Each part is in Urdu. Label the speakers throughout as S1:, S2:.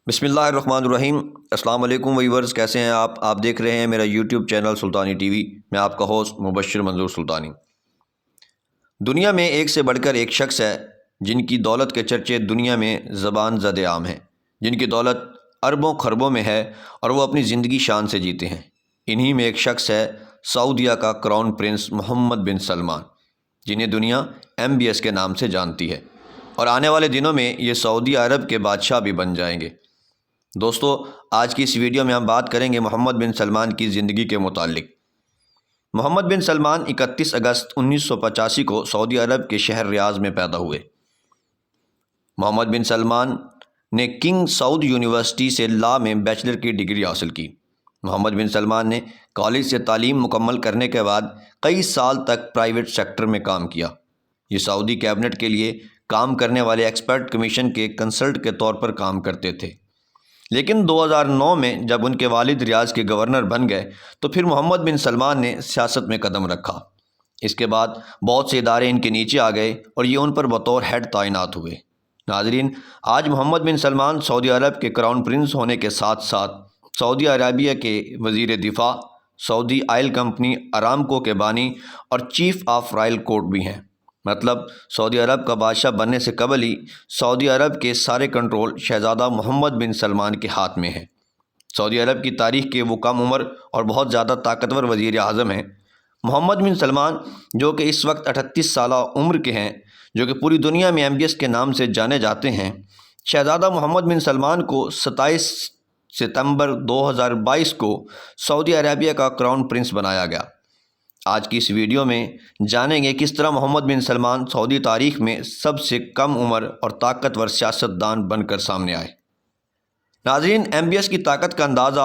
S1: بسم اللہ الرحمن الرحیم۔ السلام علیکم ویورز، کیسے ہیں آپ دیکھ رہے ہیں میرا یوٹیوب چینل سلطانی ٹی وی۔ میں آپ کا ہوسٹ مبشر منظور سلطانی۔ دنیا میں ایک سے بڑھ کر ایک شخص ہے جن کی دولت کے چرچے دنیا میں زبان زد عام ہیں، جن کی دولت اربوں خربوں میں ہے اور وہ اپنی زندگی شان سے جیتے ہیں۔ انہی میں ایک شخص ہے سعودیہ کا کراؤن پرنس محمد بن سلمان، جنہیں دنیا MBS کے نام سے جانتی ہے، اور آنے والے دنوں میں یہ سعودی عرب کے بادشاہ بھی بن جائیں گے۔ دوستو، آج کی اس ویڈیو میں ہم بات کریں گے محمد بن سلمان کی زندگی کے متعلق۔ محمد بن سلمان 31 اگست 1985 کو سعودی عرب کے شہر ریاض میں پیدا ہوئے۔ محمد بن سلمان نے کنگ سعود یونیورسٹی سے لاء میں بیچلر کی ڈگری حاصل کی۔ محمد بن سلمان نے کالج سے تعلیم مکمل کرنے کے بعد کئی سال تک پرائیویٹ سیکٹر میں کام کیا۔ یہ سعودی کیبنٹ کے لیے کام کرنے والے ایکسپرٹ کمیشن کے کنسلٹ کے طور پر کام کرتے تھے، لیکن 2009 میں جب ان کے والد ریاض کے گورنر بن گئے تو پھر محمد بن سلمان نے سیاست میں قدم رکھا۔ اس کے بعد بہت سے ادارے ان کے نیچے آ گئے اور یہ ان پر بطور ہیڈ تعینات ہوئے۔ ناظرین، آج محمد بن سلمان سعودی عرب کے کراؤن پرنس ہونے کے ساتھ ساتھ سعودی عربیہ کے وزیر دفاع، سعودی آئل کمپنی ارامکو کے بانی اور چیف آف رائل کورٹ بھی ہیں۔ مطلب سعودی عرب کا بادشاہ بننے سے قبل ہی سعودی عرب کے سارے کنٹرول شہزادہ محمد بن سلمان کے ہاتھ میں ہے۔ سعودی عرب کی تاریخ کے وہ کم عمر اور بہت زیادہ طاقتور وزیر اعظم ہیں۔ محمد بن سلمان جو کہ اس وقت 38 سالہ عمر کے ہیں، جو کہ پوری دنیا میں MBS کے نام سے جانے جاتے ہیں، شہزادہ محمد بن سلمان کو 27 ستمبر 2022 کو سعودی عربیہ کا کراؤن پرنس بنایا گیا۔ آج کی اس ویڈیو میں جانیں گے کس طرح محمد بن سلمان سعودی تاریخ میں سب سے کم عمر اور طاقتور سیاستدان بن کر سامنے آئے۔ ناظرین، MBS کی طاقت کا اندازہ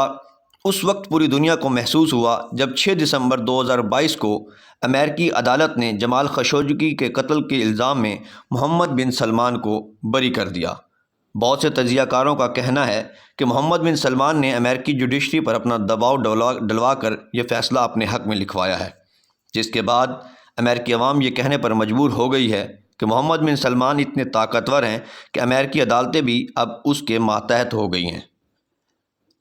S1: اس وقت پوری دنیا کو محسوس ہوا جب 6 دسمبر 2022 کو امریکی عدالت نے جمال خشوگی کے قتل کے الزام میں محمد بن سلمان کو بری کر دیا۔ بہت سے تجزیہ کاروں کا کہنا ہے کہ محمد بن سلمان نے امریکی جوڈیشری پر اپنا دباؤ ڈلوا کر یہ فیصلہ اپنے حق میں لکھوایا ہے، جس کے بعد امریکی عوام یہ کہنے پر مجبور ہو گئی ہے کہ محمد بن سلمان اتنے طاقتور ہیں کہ امریکی عدالتیں بھی اب اس کے ماتحت ہو گئی ہیں۔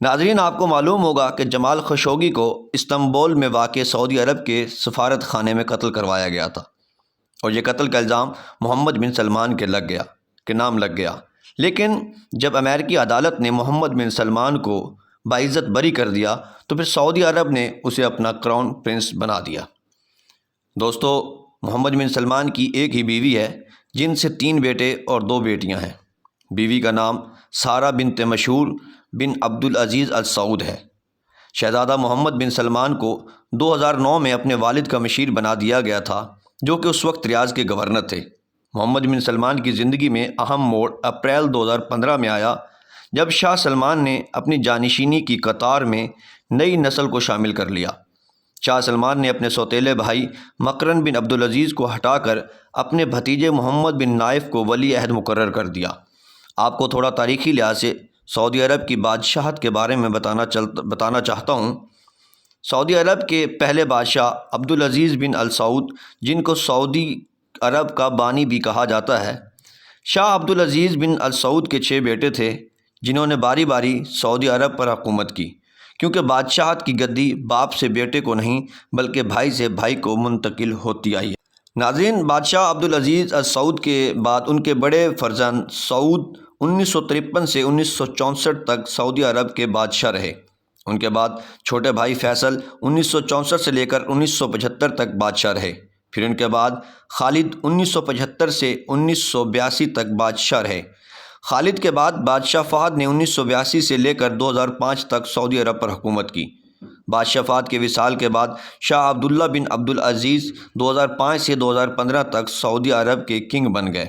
S1: ناظرین، آپ کو معلوم ہوگا کہ جمال خشوگی کو استنبول میں واقع سعودی عرب کے سفارت خانے میں قتل کروایا گیا تھا، اور یہ قتل کا الزام محمد بن سلمان کے نام لگ گیا۔ لیکن جب امریکی عدالت نے محمد بن سلمان کو باعزت بری کر دیا تو پھر سعودی عرب نے اسے اپنا کراؤن پرنس بنا دیا۔ دوستو، محمد بن سلمان کی ایک ہی بیوی ہے، جن سے 3 بیٹے اور 2 بیٹیاں ہیں۔ بیوی کا نام سارہ بنت مشہور بن عبدالعزیز السعود ہے۔ شہزادہ محمد بن سلمان کو 2009 میں اپنے والد کا مشیر بنا دیا گیا تھا، جو کہ اس وقت ریاض کے گورنر تھے۔ محمد بن سلمان کی زندگی میں اہم موڑ اپریل 2015 میں آیا، جب شاہ سلمان نے اپنی جانشینی کی قطار میں نئی نسل کو شامل کر لیا۔ شاہ سلمان نے اپنے سوتیلے بھائی مقرن بن عبدالعزیز کو ہٹا کر اپنے بھتیجے محمد بن نائف کو ولی عہد مقرر کر دیا۔ آپ کو تھوڑا تاریخی لحاظ سے سعودی عرب کی بادشاہت کے بارے میں بتانا چاہتا ہوں۔ سعودی عرب کے پہلے بادشاہ عبدالعزیز بن السعود، جن کو سعودی عرب کا بانی بھی کہا جاتا ہے، شاہ عبدالعزیز بن السعود کے 6 بیٹے تھے، جنہوں نے باری باری سعودی عرب پر حکومت کی، کیونکہ بادشاہت کی گدی باپ سے بیٹے کو نہیں بلکہ بھائی سے بھائی کو منتقل ہوتی آئی ہے۔ ناظرین، بادشاہ عبدالعزیز السعود کے بعد ان کے بڑے فرزند سعود 1953 سے 1964 تک سعودی عرب کے بادشاہ رہے۔ ان کے بعد چھوٹے بھائی فیصل 1964 سے لے کر 1975 تک بادشاہ رہے۔ پھر ان کے بعد خالد 1975 سے 1982 تک بادشاہ رہے۔ خالد کے بعد بادشاہ فہد نے 1982 سے لے کر 2005 تک سعودی عرب پر حکومت کی۔ بادشاہ فہد کے وصال کے بعد شاہ عبداللہ بن عبدالعزیز 2005 سے 2015 تک سعودی عرب کے کنگ بن گئے،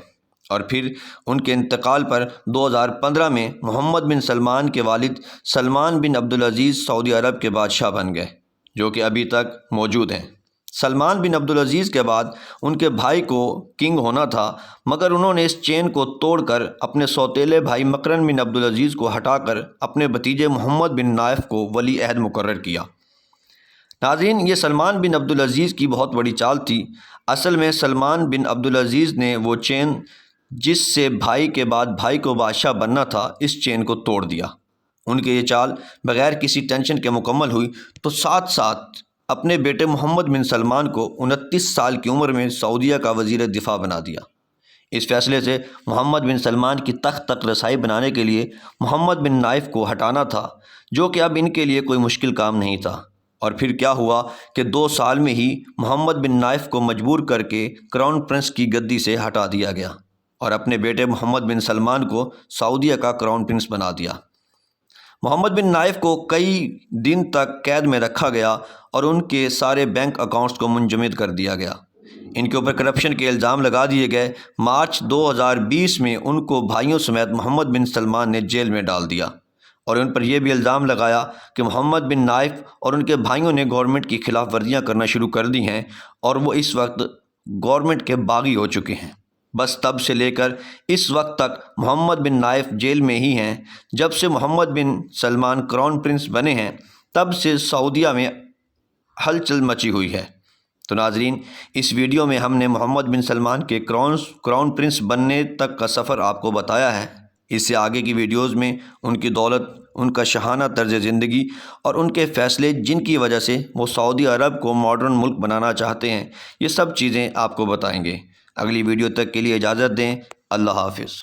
S1: اور پھر ان کے انتقال پر 2015 میں محمد بن سلمان کے والد سلمان بن عبدالعزیز سعودی عرب کے بادشاہ بن گئے، جو کہ ابھی تک موجود ہیں۔ سلمان بن عبدالعزیز کے بعد ان کے بھائی کو کنگ ہونا تھا، مگر انہوں نے اس چین کو توڑ کر اپنے سوتیلے بھائی مقرن بن عبدالعزیز کو ہٹا کر اپنے بھتیجے محمد بن نائف کو ولی عہد مقرر کیا۔ ناظرین، یہ سلمان بن عبدالعزیز کی بہت بڑی چال تھی۔ اصل میں سلمان بن عبدالعزیز نے وہ چین جس سے بھائی کے بعد بھائی کو بادشاہ بننا تھا، اس چین کو توڑ دیا۔ ان کی یہ چال بغیر کسی ٹینشن کے مکمل ہوئی تو ساتھ ساتھ اپنے بیٹے محمد بن سلمان کو 29 سال کی عمر میں سعودیہ کا وزیر دفاع بنا دیا۔ اس فیصلے سے محمد بن سلمان کی تخت تک رسائی بنانے کے لیے محمد بن نائف کو ہٹانا تھا، جو کہ اب ان کے لیے کوئی مشکل کام نہیں تھا۔ اور پھر کیا ہوا کہ 2 سال میں ہی محمد بن نائف کو مجبور کر کے کراؤن پرنس کی گدی سے ہٹا دیا گیا اور اپنے بیٹے محمد بن سلمان کو سعودیہ کا کراؤن پرنس بنا دیا۔ محمد بن نائف کو کئی دن تک قید میں رکھا گیا اور ان کے سارے بینک اکاؤنٹس کو منجمد کر دیا گیا۔ ان کے اوپر کرپشن کے الزام لگا دیے گئے۔ مارچ 2020 میں ان کو بھائیوں سمیت محمد بن سلمان نے جیل میں ڈال دیا اور ان پر یہ بھی الزام لگایا کہ محمد بن نائف اور ان کے بھائیوں نے گورنمنٹ کی خلاف ورزیاں کرنا شروع کر دی ہیں اور وہ اس وقت گورنمنٹ کے باغی ہو چکے ہیں۔ بس تب سے لے کر اس وقت تک محمد بن نائف جیل میں ہی ہیں۔ جب سے محمد بن سلمان کراؤن پرنس بنے ہیں تب سے سعودیہ میں ہلچل مچی ہوئی ہے۔ تو ناظرین، اس ویڈیو میں ہم نے محمد بن سلمان کے کراؤن پرنس بننے تک کا سفر آپ کو بتایا ہے۔ اس سے آگے کی ویڈیوز میں ان کی دولت، ان کا شاہانہ طرز زندگی اور ان کے فیصلے جن کی وجہ سے وہ سعودی عرب کو ماڈرن ملک بنانا چاہتے ہیں، یہ سب چیزیں آپ کو بتائیں گے۔ اگلی ویڈیو تک کے لیے اجازت دیں۔ اللہ حافظ۔